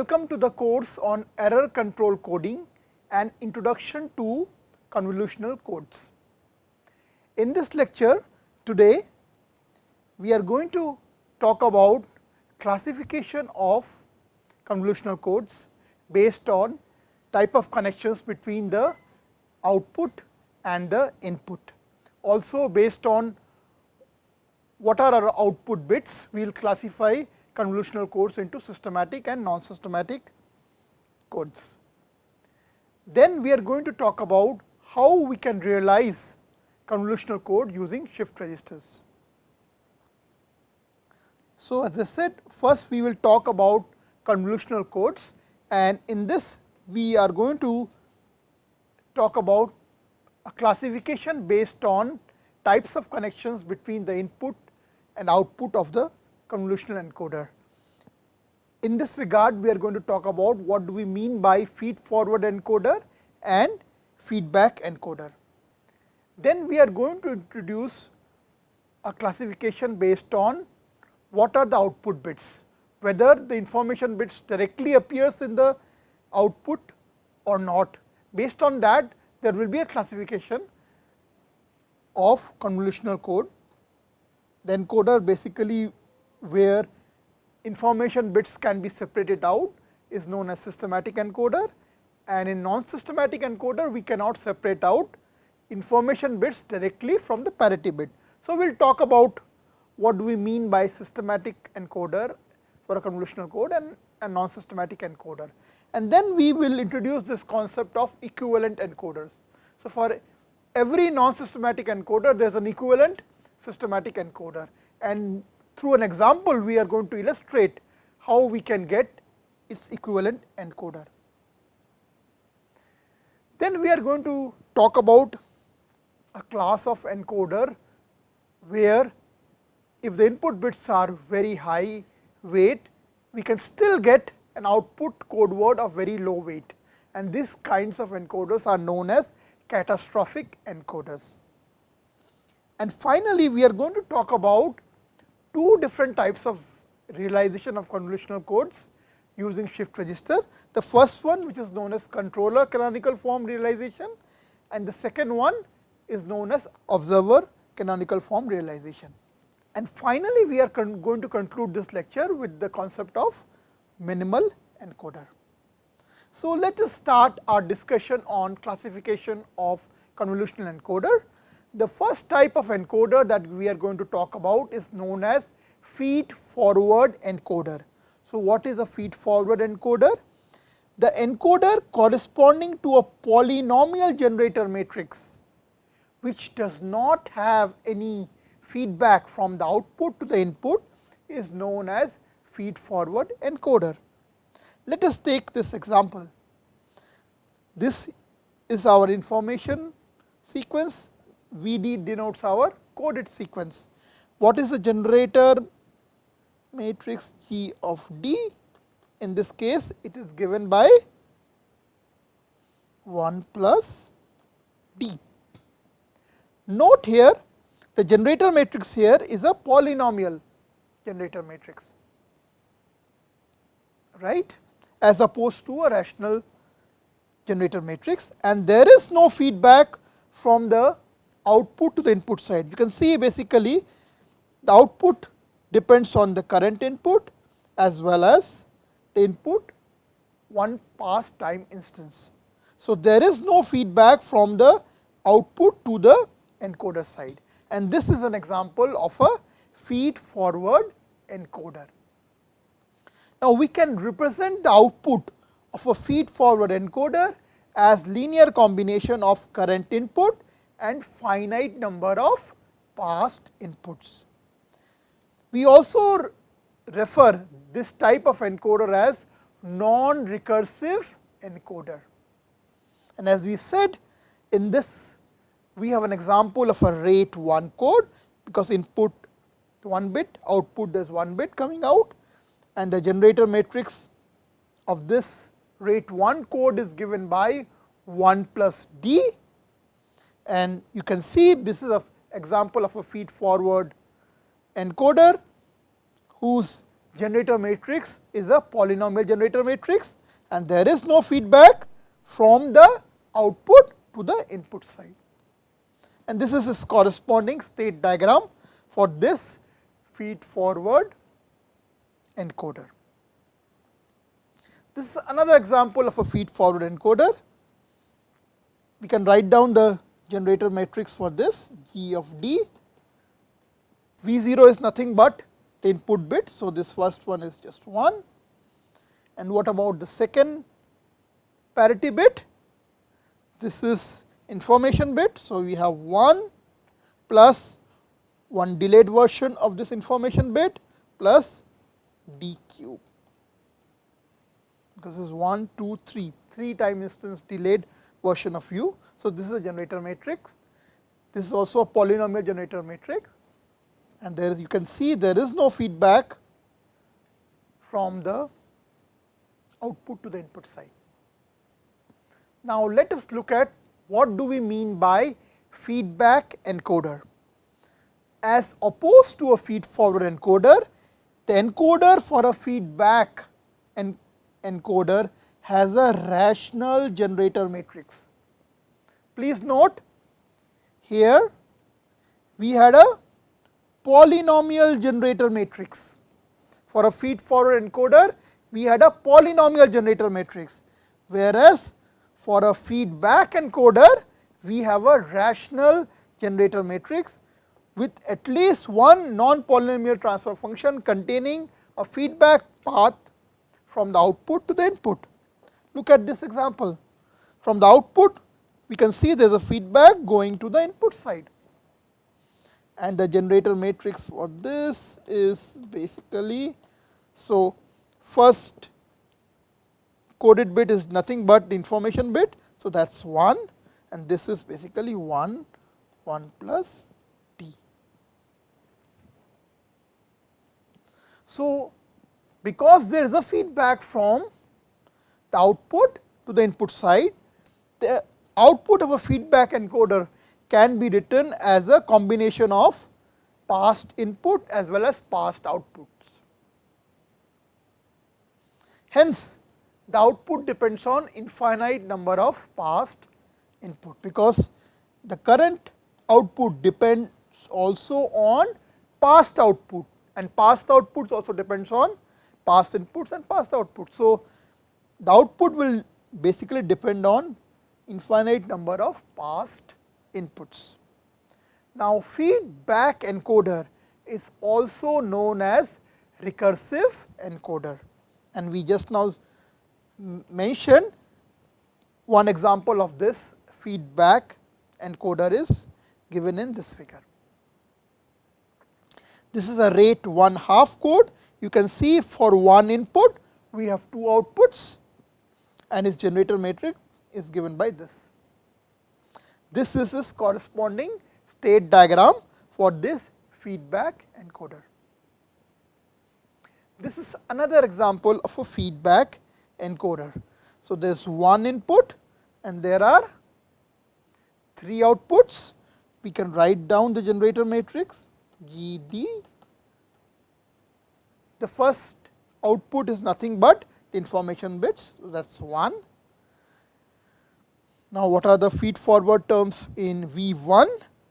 Welcome to the course on error control coding and introduction to convolutional codes. In this lecture today, we are going to talk about classification of convolutional codes based on type of connections between the output and the input. Also based on what are our output bits, we will classify convolutional codes into systematic and non-systematic codes. Then we are going to talk about how we can realize convolutional code using shift registers. So, as I said, first we will talk about convolutional codes, and in this we are going to talk about a classification based on types of connections between the input and output of the convolutional encoder. In this regard, we are going to talk about what do we mean by feed forward encoder and feedback encoder. Then we are going to introduce a classification based on what are the output bits, whether the information bits directly appears in the output or not. Based on that, there will be a classification of convolutional code. The encoder basically where information bits can be separated out is known as systematic encoder, and in non-systematic encoder we cannot separate out information bits directly from the parity bit. So, we will talk about what do we mean by systematic encoder for a convolutional code and a non-systematic encoder, and then we will introduce this concept of equivalent encoders. So, for every non-systematic encoder there is an equivalent systematic encoder, and through an example we are going to illustrate how we can get its equivalent encoder. Then we are going to talk about a class of encoder where if the input bits are very high weight, we can still get an output code word of very low weight, and these kinds of encoders are known as catastrophic encoders. And finally, we are going to talk about two different types of realization of convolutional codes using shift register. The first one, which is known as controller canonical form realization, and the second one is known as observer canonical form realization. And finally, we are going to conclude this lecture with the concept of minimal encoder. So, let us start our discussion on classification of convolutional encoder. The first type of encoder that we are going to talk about is known as feed forward encoder. So, what is a feed forward encoder? The encoder corresponding to a polynomial generator matrix which does not have any feedback from the output to the input is known as feed forward encoder. Let us take this example. This is our information sequence. VD denotes our coded sequence. What is the generator matrix G of D? In this case, it is given by 1 plus D. Note here, the generator matrix here is a polynomial generator matrix, right, as opposed to a rational generator matrix, and there is no feedback from the output to the input side. You can see basically the output depends on the current input as well as the input one past time instance. So, there is no feedback from the output to the encoder side, and this is an example of a feed forward encoder. Now, we can represent the output of a feed forward encoder as linear combination of current input and finite number of past inputs. We also refer this type of encoder as non-recursive encoder, and as we said, in this we have an example of a rate 1 code, because input 1 bit, output is 1 bit coming out, and the generator matrix of this rate 1 code is given by 1 plus D, and you can see this is an example of a feed forward encoder whose generator matrix is a polynomial generator matrix, and there is no feedback from the output to the input side. And this is its corresponding state diagram for this feed forward encoder. This is another example of a feed forward encoder. We can write down the generator matrix for this G of D. V0 is nothing but the input bit. So, this first one is just 1, and what about the second parity bit? This is information bit. So, we have 1 plus one delayed version of this information bit plus D cube, because this is 1, 2, 3, 3 time instance delayed version of u. So, this is a generator matrix. This is also a polynomial generator matrix, and there is, you can see there is no feedback from the output to the input side. Now, let us look at what do we mean by feedback encoder. As opposed to a feed forward encoder, the encoder for a feedback encoder has a rational generator matrix. Please note, here we had a polynomial generator matrix. For a feed forward encoder, we had a polynomial generator matrix, whereas for a feedback encoder, we have a rational generator matrix with at least one non-polynomial transfer function containing a feedback path from the output to the input. Look at this example. From the output, we can see there is a feedback going to the input side, and the generator matrix for this is basically, so first coded bit is nothing but the information bit. So, that is 1, and this is basically 1, 1 plus D. So, because there is a feedback from the output to the input side, the output of a feedback encoder can be written as a combination of past input as well as past outputs. Hence, the output depends on infinite number of past input, because the current output depends also on past output, and past outputs also depends on past inputs and past outputs. So, the output will basically depend on infinite number of past inputs. Now, feedback encoder is also known as recursive encoder, and we just now mentioned one example of this feedback encoder is given in this figure. This is a rate 1/2 code. You can see for one input we have two outputs, and its generator matrix is given by this. This is its corresponding state diagram for this feedback encoder. This is another example of a feedback encoder. So, there is one input and there are three outputs. We can write down the generator matrix GD. The first output is nothing but the information bits, so that is 1. Now, what are the feed forward terms in V1?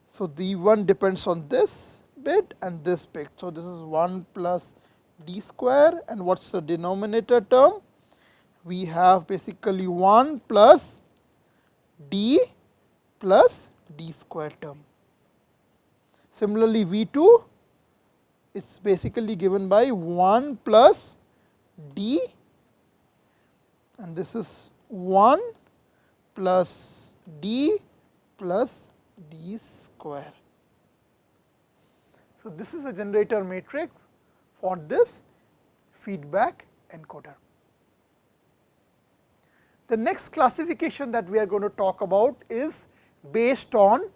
So, V1 depends on this bit and this bit. So, this is 1 plus D square, and what is the denominator term? We have basically 1 plus D plus D square term. Similarly, V2 is basically given by 1 plus D, and this is 1 plus D plus D square. So, this is a generator matrix for this feedback encoder. The next classification that we are going to talk about is based on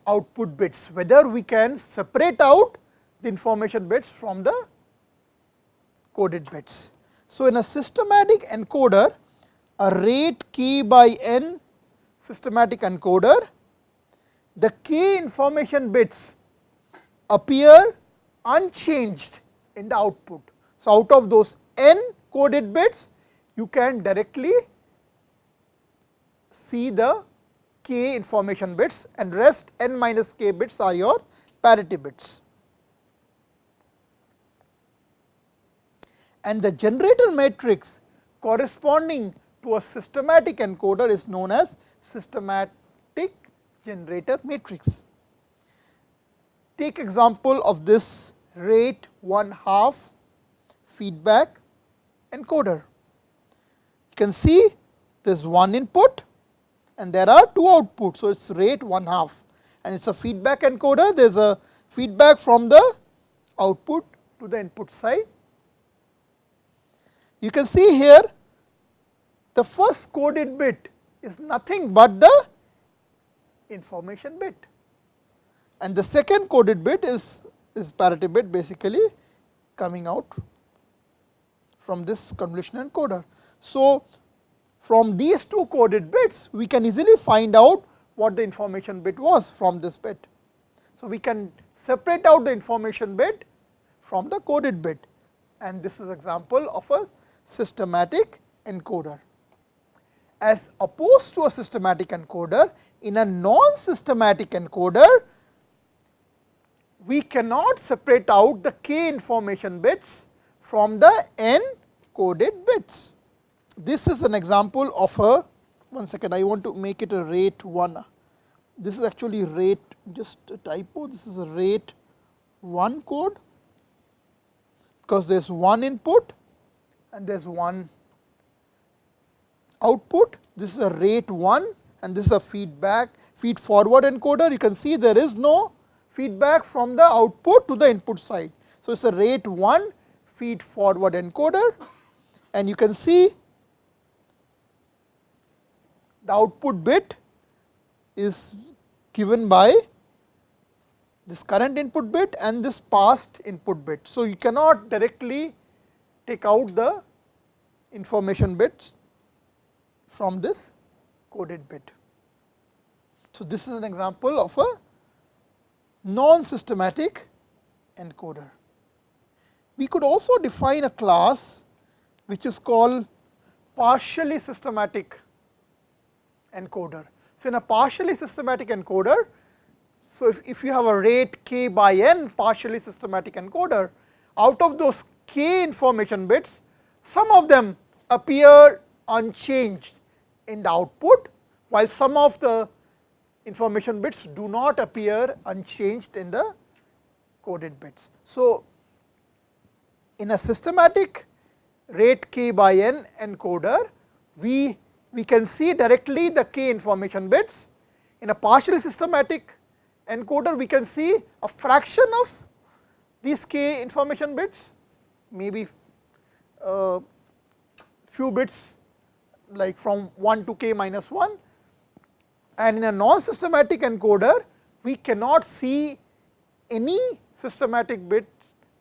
output bits, whether we can separate out the information bits from the coded bits. So, in a systematic encoder, a rate k by n systematic encoder, the k information bits appear unchanged in the output. So, out of those n coded bits, you can directly see the k information bits, and rest n minus k bits are your parity bits. And the generator matrix corresponding to a systematic encoder is known as systematic generator matrix. Take example of this rate 1/2 feedback encoder. You can see there is one input and there are two outputs. So, it is rate 1/2 and it is a feedback encoder. There is a feedback from the output to the input side. You can see here the first coded bit is nothing but the information bit, and the second coded bit is parity bit basically coming out from this convolutional encoder. So, from these two coded bits we can easily find out what the information bit was from this bit. So, we can separate out the information bit from the coded bit, and this is example of a systematic encoder. As opposed to a systematic encoder, in a non-systematic encoder, we cannot separate out the k information bits from the n coded bits. This is an example of a, one second, I want to make it a rate 1. This is actually rate, just a typo, this is a rate 1 code, because there is one input and there is one output. This is a rate 1 and this is a feed forward encoder. You can see there is no feedback from the output to the input side. So, it is a rate 1 feed forward encoder, and you can see the output bit is given by this current input bit and this past input bit. So, you cannot directly take out the information bits from this coded bit. So, this is an example of a non-systematic encoder. We could also define a class which is called partially systematic encoder. So, in a partially systematic encoder, so if you have a rate k by n partially systematic encoder, out of those k information bits, some of them appear unchanged in the output, while some of the information bits do not appear unchanged in the coded bits. So, in a systematic rate k by n encoder, we can see directly the k information bits. In a partially systematic encoder, we can see a fraction of these k information bits, maybe few bits like from 1 to k minus 1, and in a non-systematic encoder we cannot see any systematic bit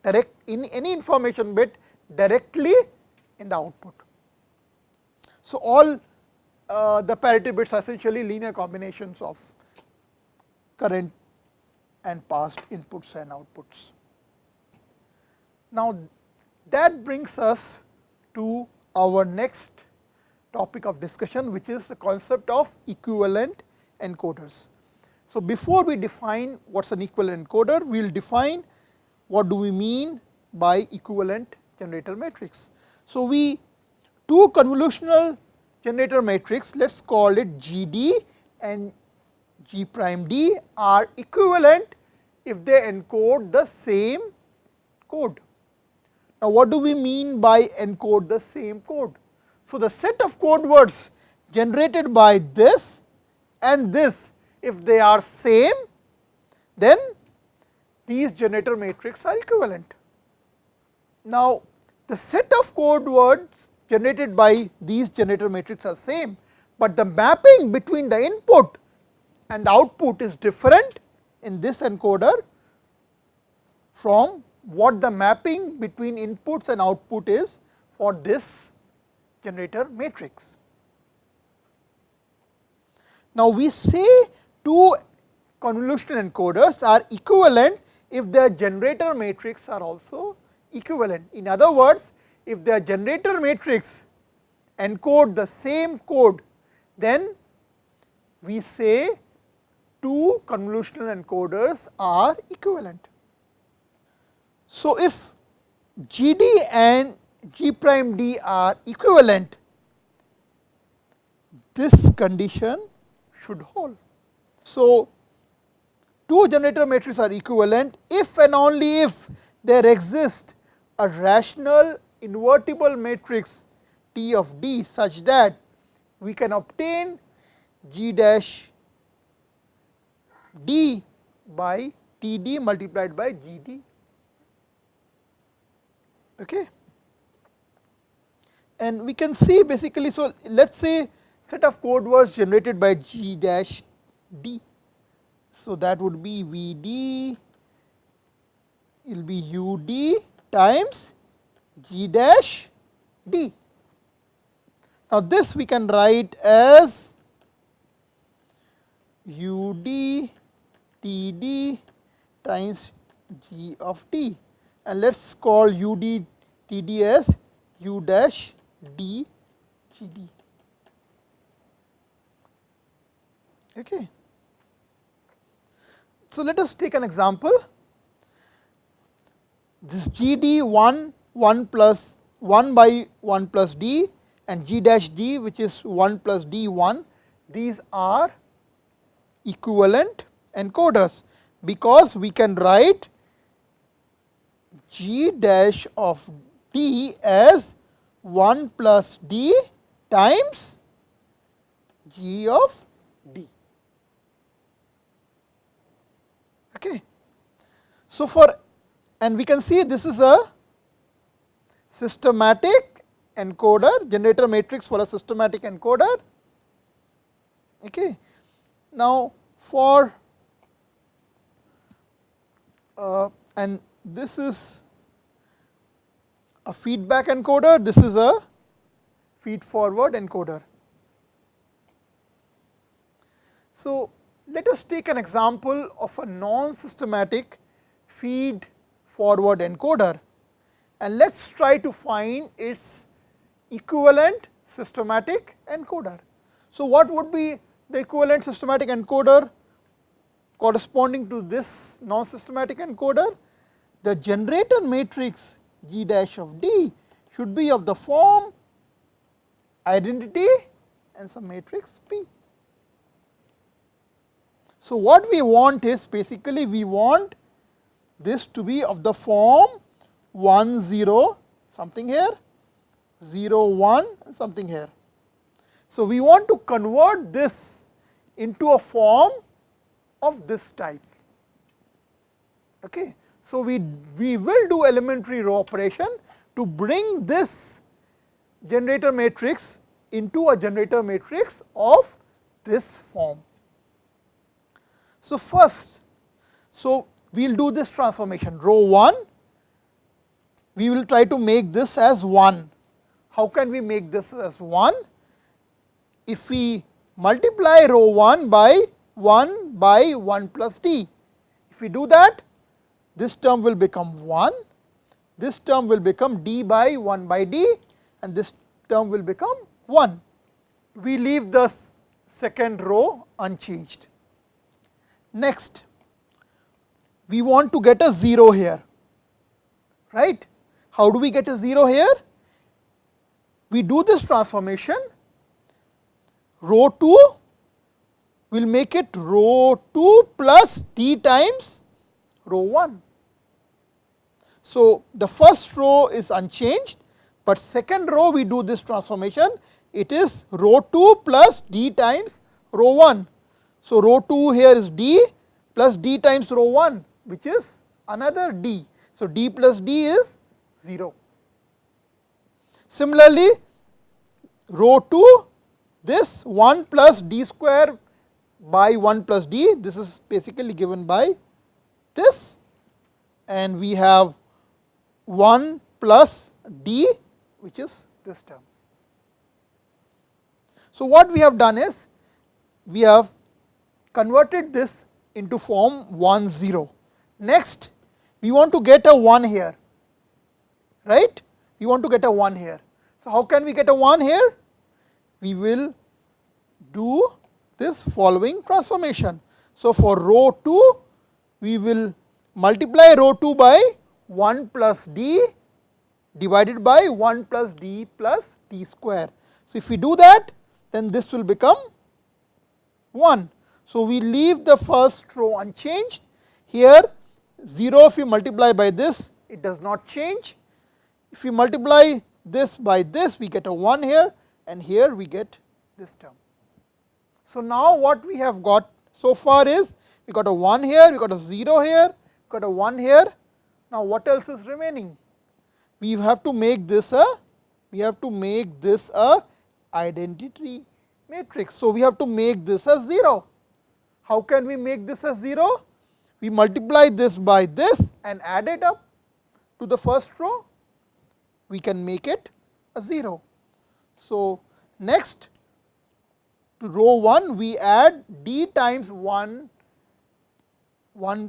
any information bit directly in the output. So, all the parity bits are essentially linear combinations of current and past inputs and outputs. Now, that brings us to our next topic of discussion, which is the concept of equivalent encoders. So, before we define what is an equivalent encoder, we will define what do we mean by equivalent generator matrix. So, two convolutional generator matrix, let us call it GD and G prime D, are equivalent if they encode the same code. Now, what do we mean by encode the same code? So, the set of code words generated by this and this, if they are same, then these generator matrix are equivalent. Now, the set of code words generated by these generator matrix are same, but the mapping between the input and the output is different in this encoder from what the mapping between inputs and output is for this generator matrix. Now, we say two convolutional encoders are equivalent if their generator matrix are also equivalent. In other words, if the generator matrix encode the same code, then we say two convolutional encoders are equivalent. So, if GD and G prime D are equivalent, this condition should hold. So, two generator matrices are equivalent if and only if there exists a rational invertible matrix T of D such that we can obtain G dash D by TD multiplied by GD. Okay. And we can see basically, so let us say set of code words generated by G dash D. So, that would be VD, it will be UD times G dash D. Now, this we can write as UD TD times G of D, and let us call UD TD as U dash D GD. Okay. So, let us take an example. This GD 1 plus 1 by 1 plus D and G dash D, which is 1 plus D 1, these are equivalent encoders, because we can write G dash of D as 1 plus D times G of D. Okay. So, and we can see this is a systematic encoder, generator matrix for a systematic encoder. Okay. Now, for and this is a feedback encoder, this is a feed forward encoder. So, let us take an example of a non-systematic feed forward encoder, and let us try to find its equivalent systematic encoder. So, what would be the equivalent systematic encoder corresponding to this non-systematic encoder? The generator matrix G dash of D should be of the form identity and some matrix P. So, what we want is basically we want this to be of the form 1 0 something here, 0 1 something here. So, we want to convert this into a form of this type. Okay. So, we will do elementary row operation to bring this generator matrix into a generator matrix of this form. So, first, so we will do this transformation, row 1, we will try to make this as 1. How can we make this as 1? If we multiply row 1 by 1 plus D, if we do that, this term will become 1, this term will become D by 1 by D, and this term will become 1. We leave the second row unchanged. Next, we want to get a 0 here, right. How do we get a 0 here? We do this transformation, row 2 will make it row 2 plus D times row 1. So, the first row is unchanged, but second row we do this transformation, it is row 2 plus D times row 1. So, row 2 here is D plus D times row 1, which is another D. So, D plus D is 0. Similarly, row 2, this 1 plus D square by 1 plus D, this is basically given by this, and we have 1 plus D, which is this term. So, what we have done is, we have converted this into form 1 0. Next, we want to get a 1 here. right? We want to get a 1 here. So, how can we get a 1 here? We will do this following transformation. So, for row 2, we will multiply row 2 by 1 plus d divided by 1 plus d plus d square. So, if we do that, then this will become 1. So, we leave the first row unchanged. Here 0 if we multiply by this, it does not change. If we multiply this by this, we get a 1 here, and here we get this term. So, now what we have got so far is, we got a 1 here, we got a 0 here, got a 1 here. Now, what else is remaining? We have to make this a identity matrix. So, we have to make this as 0. How can we make this as 0? We multiply this by this and add it up to the first row, we can make it a 0. So, next to row 1 we add d times 1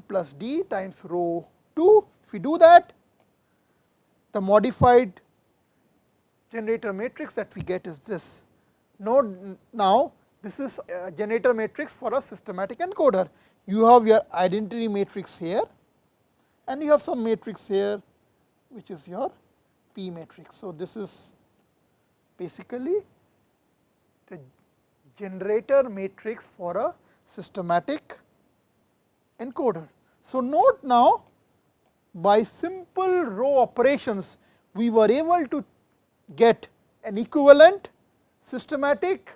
plus d times row 2. If we do that, the modified generator matrix that we get is this. Note now, this is a generator matrix for a systematic encoder. You have your identity matrix here, and you have some matrix here which is your P matrix. So, this is basically the generator matrix for a systematic encoder. So, note now, by simple row operations, we were able to get an equivalent systematic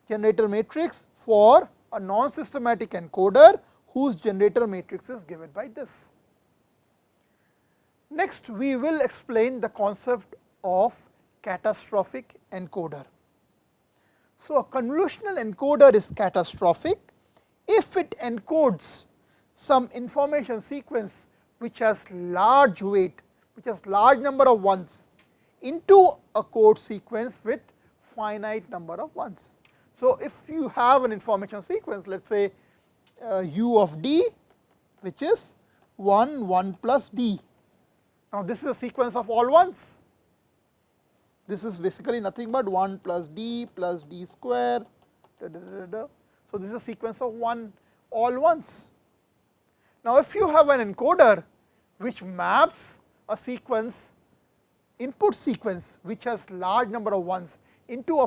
generator matrix for a non-systematic encoder whose generator matrix is given by this. Next, we will explain the concept of catastrophic encoder. So, a convolutional encoder is catastrophic if it encodes some information sequence which has large weight, which has large number of ones, into a code sequence with finite number of ones. So, if you have an information sequence, let us say u of d, which is 1, 1 plus d. Now, this is a sequence of all ones. This is basically nothing but 1 plus d square, So, this is a sequence of all ones. Now, if you have an encoder which maps a sequence, input sequence which has large number of ones into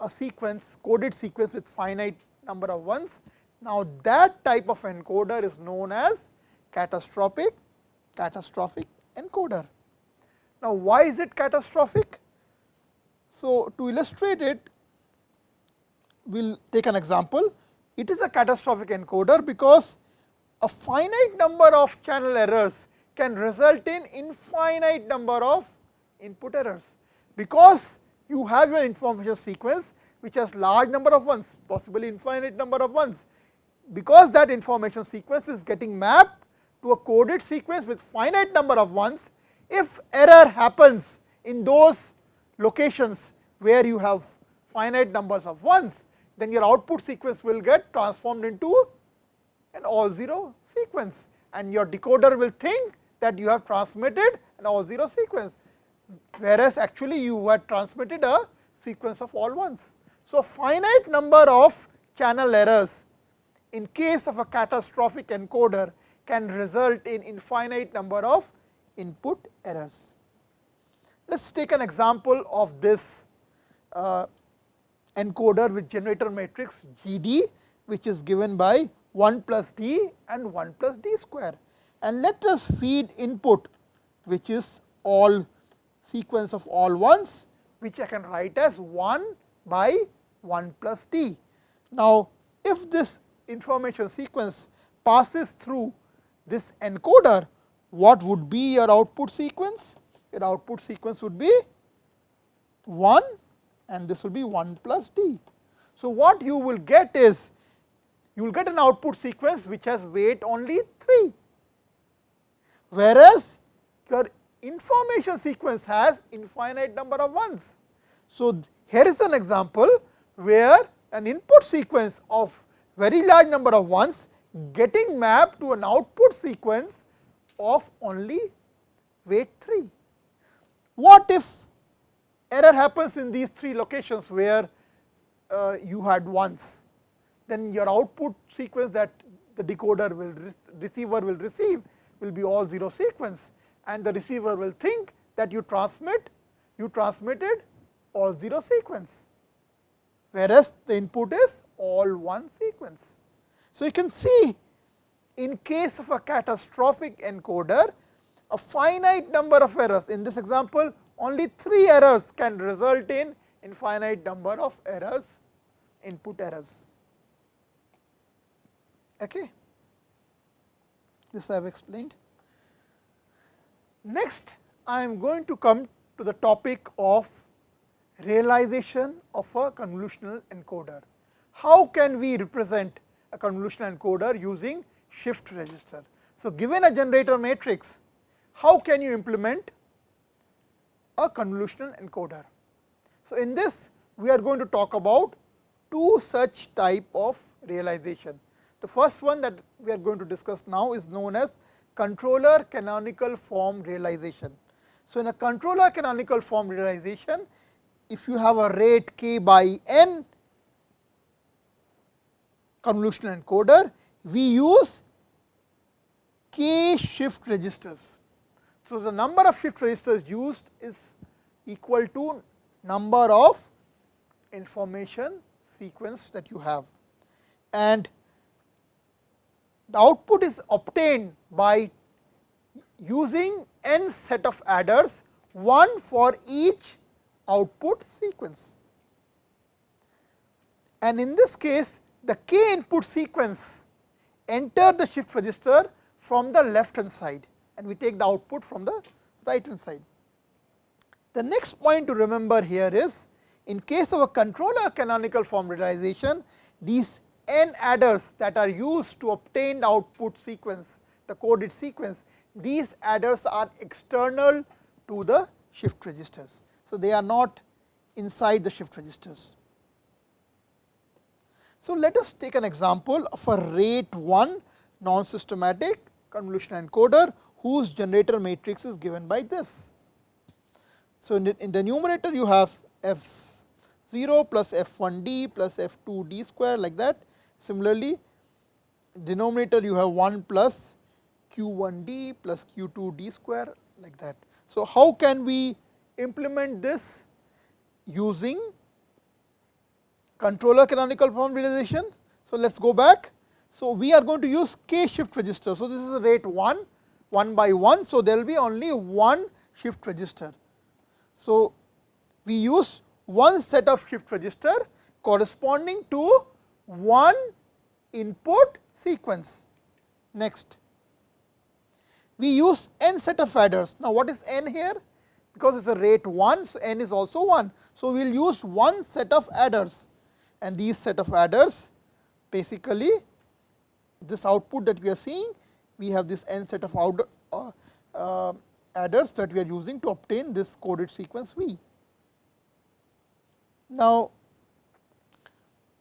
a sequence, coded sequence with finite number of ones, now that type of encoder is known as catastrophic encoder. Now, why is it catastrophic? So, to illustrate it, we will take an example. It is a catastrophic encoder because a finite number of channel errors can result in infinite number of input errors, because you have your information sequence which has large number of ones, possibly infinite number of ones. Because that information sequence is getting mapped to a coded sequence with finite number of ones, if error happens in those locations where you have finite numbers of ones, then your output sequence will get transformed into an all 0 sequence, and your decoder will think that you have transmitted an all 0 sequence, whereas actually you had transmitted a sequence of all ones. So, finite number of channel errors in case of a catastrophic encoder can result in infinite number of input errors. Let us take an example of this encoder with generator matrix GD, which is given by 1 plus d and 1 plus d square, and let us feed input which is all sequence of all ones, which I can write as 1 by 1 plus d. Now, if this information sequence passes through this encoder, what would be your output sequence? Your output sequence would be 1, and this will be 1 plus d. So, what you will get is, you will get an output sequence which has weight only 3, whereas your information sequence has infinite number of ones. So, here is an example where an input sequence of very large number of ones getting mapped to an output sequence of only weight 3. What if error happens in these 3 locations where you had ones? Then your output sequence that the decoder will receiver will receive will be all 0 sequence, and the receiver will think that you transmitted all 0 sequence, whereas the input is all 1 sequence. So, you can see in case of a catastrophic encoder, a finite number of errors. In this example, only 3 errors can result in infinite number of errors, input errors. Okay. This I have explained. Next, I am going to come to the topic of realization of a convolutional encoder. How can we represent a convolutional encoder using shift register? So, given a generator matrix, how can you implement a convolutional encoder? So, in this we are going to talk about 2 such type of realization. The first one that we are going to discuss now is known as controller canonical form realization. So, in a controller canonical form realization, if you have a rate k by n convolutional encoder, we use k shift registers. So, the number of shift registers used is equal to number of information sequence that you have, and the output is obtained by using n set of adders, 1 for each output sequence. And in this case, the k input sequence enter the shift register from the left hand side, and we take the output from the right hand side. The next point to remember here is, in case of a controller canonical form realization, these n adders that are used to obtain the output sequence, the coded sequence, these adders are external to the shift registers. So, they are not inside the shift registers. So, let us take an example of a rate 1 non-systematic convolutional encoder whose generator matrix is given by this. So, in the numerator you have f0 plus f1d plus f2d square, like that. Similarly, denominator you have 1 plus q1d plus q2d square, like that. So, how can we implement this using controller canonical form realization? So, let us go back. So, we are going to use k shift register. So, this is a rate 1, 1 by 1. So, there will be only 1 shift register. So, we use 1 set of shift register corresponding to 1 input sequence. Next, we use n set of adders. Now, what is n here? Because it is a rate 1, so n is also 1. So, we will use 1 set of adders, and these set of adders, basically this output that we are seeing, we have this n set of adders that we are using to obtain this coded sequence V. Now,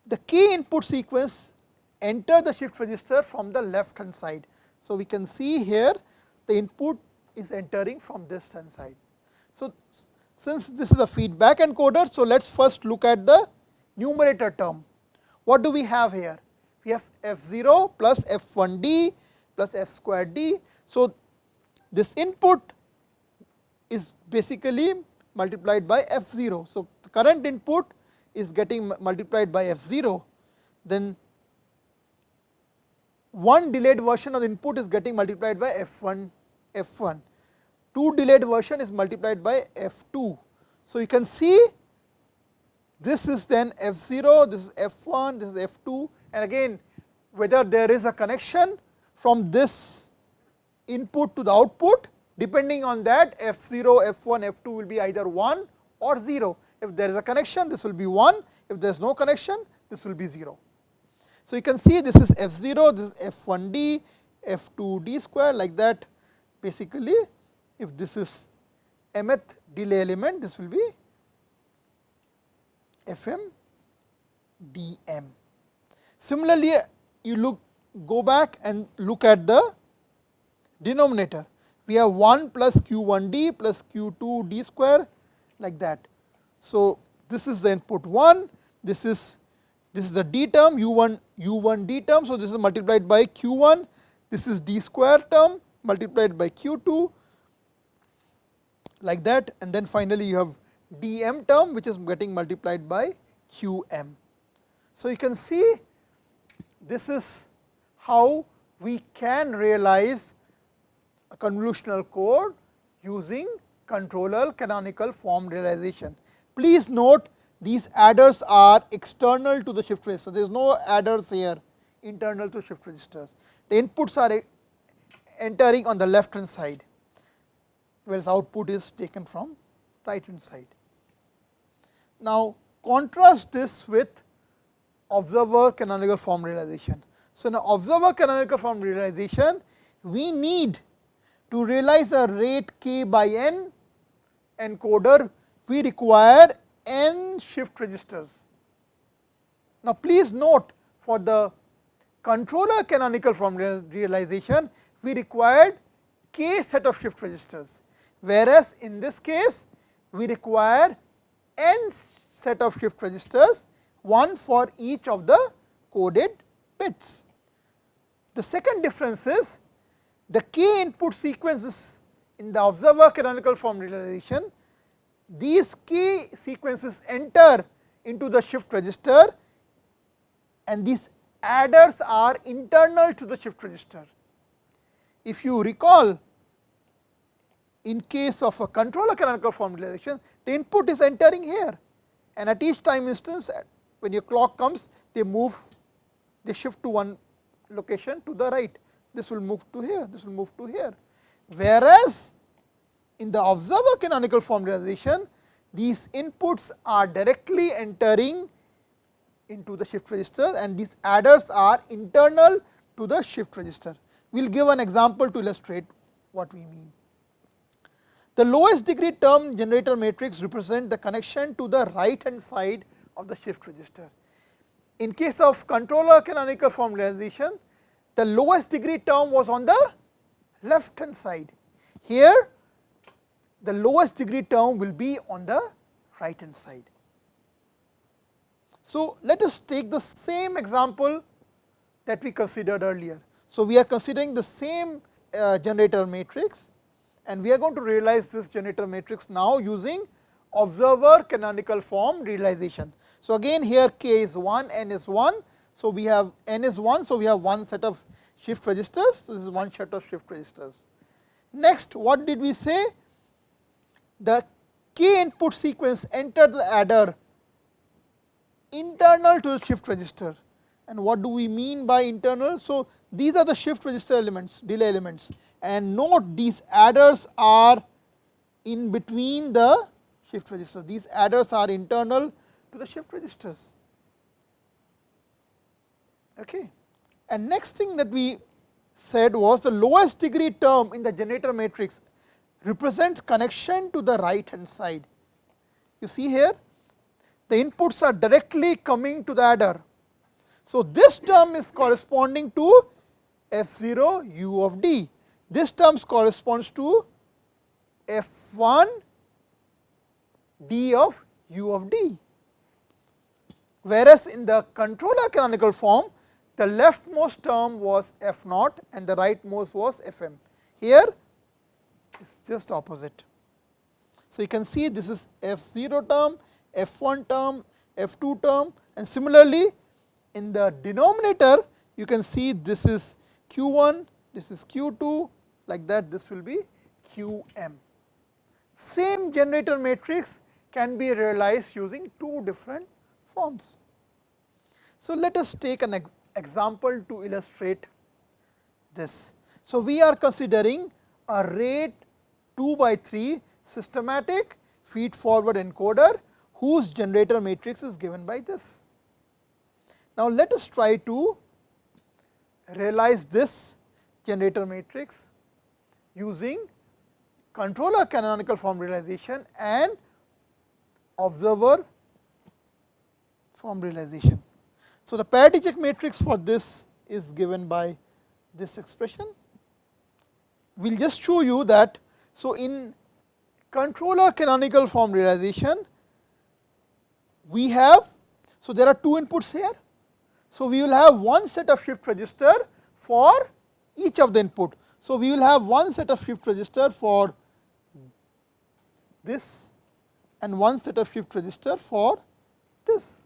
the k input sequence enter the shift register from the left hand side. So, we can see here the input is entering from this hand side. So, since this is a feedback encoder, so let us first look at the numerator term. What do we have here? We have f0 plus f1d plus f squared d. So, this input is basically multiplied by f0. So, the current input is getting multiplied by f0, then one delayed version of the input is getting multiplied by f1, 2 delayed version is multiplied by f2. So, you can see this is then f0, this is f1, this is f2, and again whether there is a connection from this input to the output, depending on that f0, f1, f2 will be either 1 or 0. If there is a connection, this will be 1, if there is no connection, this will be 0. So, you can see this is f0, this is f1d, f2d square, like that. Basically, if this is mth delay element, this will be fm dm. Similarly, you go back and look at the denominator. we have 1 plus q1d plus q2d square, like that. So, this is the input 1, this is the d term u1 d term. So, this is multiplied by q1, this is d square term multiplied by q2, like that, and then finally you have dm term which is getting multiplied by qm. So, you can see this is how we can realize a convolutional code using controller canonical form realization. Please note these adders are external to the shift register, there is no adders here internal to shift registers. The inputs are entering on the left hand side, whereas output is taken from right hand side. Now, contrast this with observer canonical form realization. So, in observer canonical form realization, we need to realize a rate k by n encoder, we require n shift registers. Now, please note for the controller canonical form realization, we required k set of shift registers, whereas in this case we require n set of shift registers, one for each of the coded bits. The second difference is the k input sequences in the observer canonical form realization, these k sequences enter into the shift register and these adders are internal to the shift register. If you recall, in case of a controller canonical form realization, the input is entering here, and at each time instance when your clock comes, they shift to one location to the right, this will move to here, this will move to here. Whereas in the observer canonical form realization, these inputs are directly entering into the shift register and these adders are internal to the shift register. We will give an example to illustrate what we mean. The lowest degree term generator matrix represent the connection to the right hand side of the shift register. In case of controller canonical form realization, the lowest degree term was on the left hand side. Here the lowest degree term will be on the right hand side. So, let us take the same example that we considered earlier. So, we are considering the same generator matrix and we are going to realize this generator matrix now using observer canonical form realization. So, again here k is 1, n is 1. So, we have n is 1. So, we have one set of shift registers. So, this is one set of shift registers. Next, what did we say? The k input sequence enter the adder internal to the shift register. And what do we mean by internal? So, these are the shift register elements, delay elements, and note these adders are in between the shift registers. These adders are internal to the shift registers. Okay. And next thing that we said was the lowest degree term in the generator matrix represents connection to the right hand side. You see here, the inputs are directly coming to the adder. So, this term is corresponding to f0 u of d. This term corresponds to f1 d of u of d. Whereas in the controller canonical form, the leftmost term was f0 and the rightmost was fm. Here it is just opposite. So, you can see this is f0 term, f1 term, f2 term, and similarly in the denominator you can see this is q1, this is q2, like that this will be qm. Same generator matrix can be realized using two different forms. So, let us take an example to illustrate this. So, we are considering a rate 2 by 3 systematic feed forward encoder whose generator matrix is given by this. Now, let us try to realize this generator matrix using controller canonical form realization and observer form realization. So, the paradigmatic matrix for this is given by this expression. we will just show you that. So, in controller canonical form realization, we have, so there are two inputs here. So, we will have one set of shift register for each of the input. So, we will have one set of shift register for this and one set of shift register for this.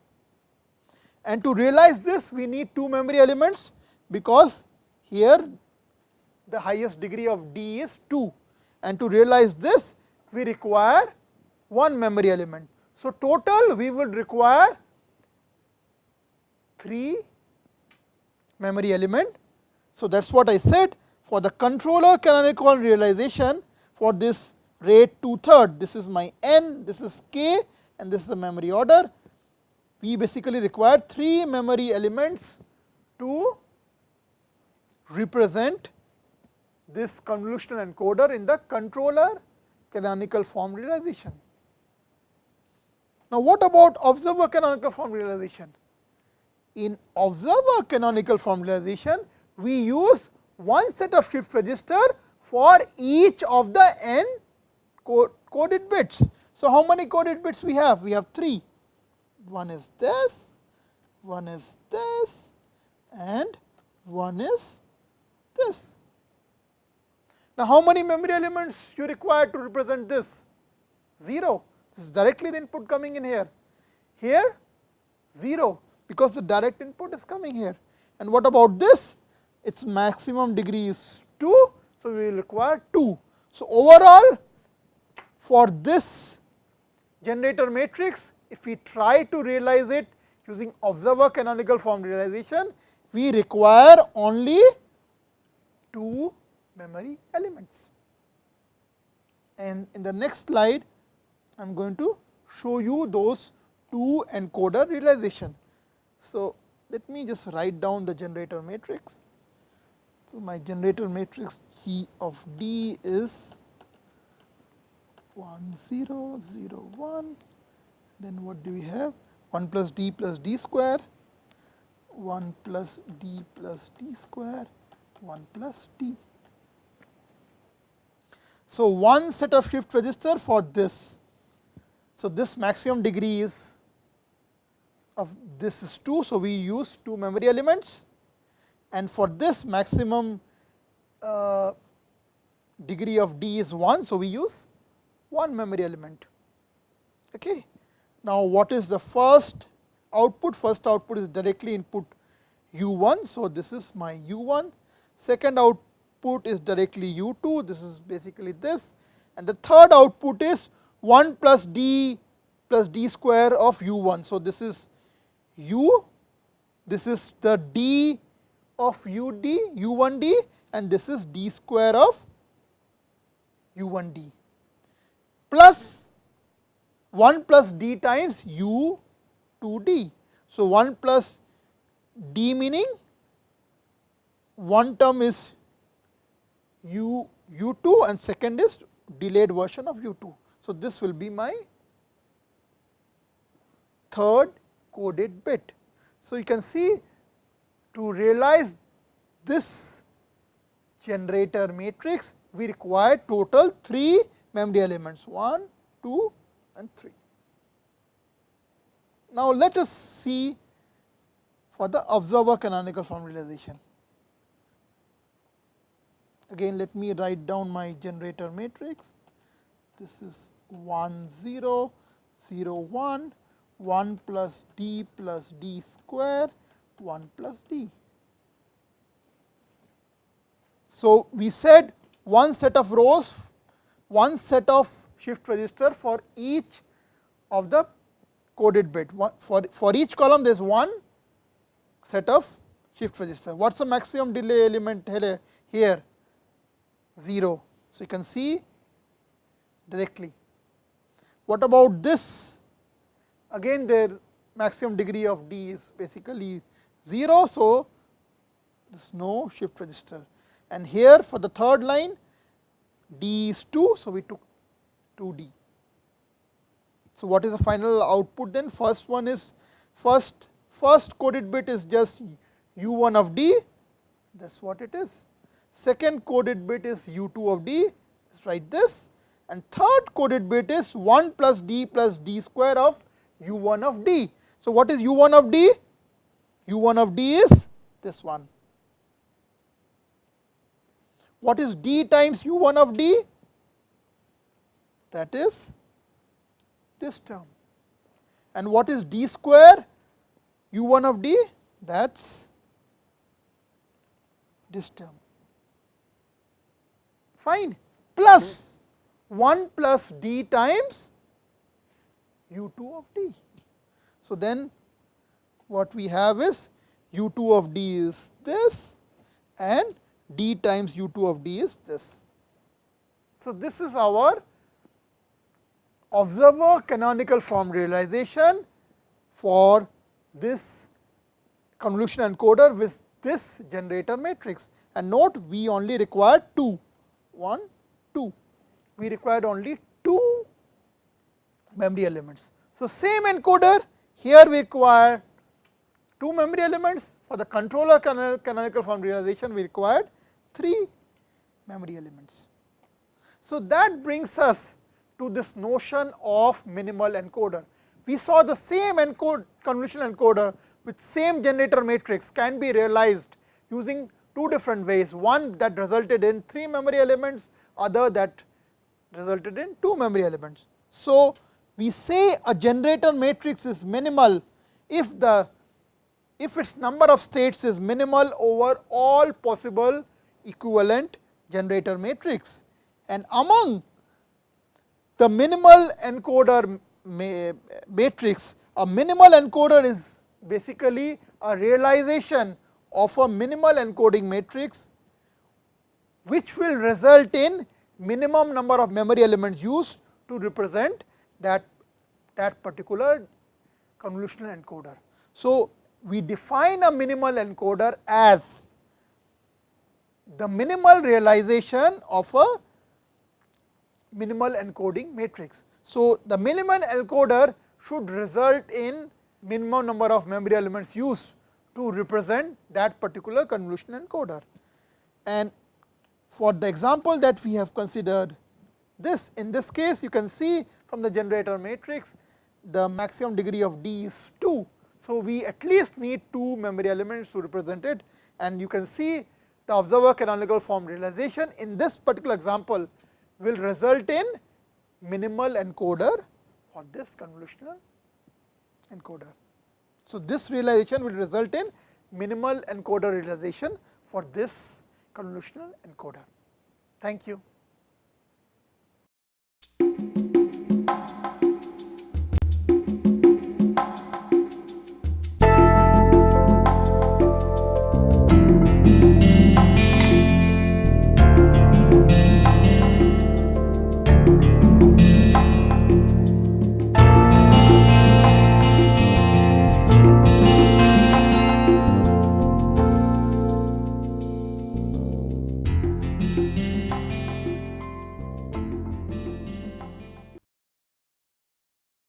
And to realize this, we need two memory elements, because here the highest degree of D is 2, and to realize this we require one memory element. So, total we will require 3 memory element. So, that is what I said, for the controller canonical realization for this rate 2/3, this is my n, this is k, and this is the memory order. We basically require 3 memory elements to represent this convolutional encoder in the controller canonical form realization. Now, what about observer canonical form realization? In observer canonical form realization, we use one set of shift register for each of the n coded bits. So, how many coded bits we have? We have 3. One is this, one is this, and one is this. Now, how many memory elements you require to represent this? 0. This is directly the input coming in here. Here 0, because the direct input is coming here. And what about this? Its maximum degree is 2, so we will require 2. So, overall for this generator matrix, if we try to realize it using observer canonical form realization, we require only 2 memory elements. And in the next slide, I am going to show you those 2 encoder realization. So, let me just write down the generator matrix. So, my generator matrix G of D is 1 0 0 1. Then what do we have? 1 plus D square, 1 plus D square, 1 plus D. So, one set of shift register for this. So, this maximum degree is of this is 2. So, we use 2 memory elements, and for this maximum degree of D is 1. So, we use 1 memory element. Okay. Now, what is the first output? First output is directly input U1. So, this is my U1. Second output is directly U2. This is basically this. And the third output is 1 plus D square of U1. So, this is U, this is the D of U1D, and this is D square of U1D, plus 1 plus D times U2D. So, 1 plus D meaning one term is U2 and second is delayed version of U2. So, this will be my third coded bit. So, you can see, to realize this generator matrix, we require total 3 memory elements, 1, 2 and 3. Now, let us see for the observer canonical form realization. Again, let me write down my generator matrix. This is 1 0 0 1, 1 plus D square, 1 plus D. So, we said one set of rows, one set of shift register for each of the coded bit. For each column there is one set of shift register. What is the maximum delay element here? 0. So, you can see directly. What about this? Again, their maximum degree of D is basically 0. So, there is no shift register. And here for the third line, D is 2. So, we took 2D. So, what is the final output then? First one is first coded bit is just U1 of D, that is what it is. second coded bit is u2 of d, let's write this, and third coded bit is 1 plus d square of u1 of d. So, what is u1 of d? u1 of d is this one. What is d times u1 of d? That is this term. And what is d square u1 of d? That is this term. Fine. Plus 1 plus d times u2 of d. So, then what we have is u2 of d is this and d times u2 of d is this. So, this is our observer canonical form realization for this convolutional encoder with this generator matrix. And note, we only required 2, 1, 2. We required only 2 memory elements. So, same encoder, here we require 2 memory elements. For the controller canonical form realization, we required 3 memory elements. So, that brings us to this notion of minimal encoder. We saw the same convolutional encoder with same generator matrix can be realized using 2 different ways, one that resulted in 3 memory elements, other that resulted in 2 memory elements. So, we say a generator matrix is minimal if its number of states is minimal over all possible equivalent generator matrix. And among the minimal encoder matrix, a minimal encoder is basically a realization of a minimal encoding matrix which will result in minimum number of memory elements used to represent that particular convolutional encoder. So, we define a minimal encoder as the minimal realization of a minimal encoding matrix. So, the minimal encoder should result in minimum number of memory elements used to represent that particular convolutional encoder. And for the example that we have considered in this case you can see from the generator matrix the maximum degree of d is 2. So, we at least need 2 memory elements to represent it, and you can see the observer canonical form realization in this particular example will result in minimal encoder for this convolutional encoder. So, this realization will result in minimal encoder realization for this convolutional encoder. Thank you.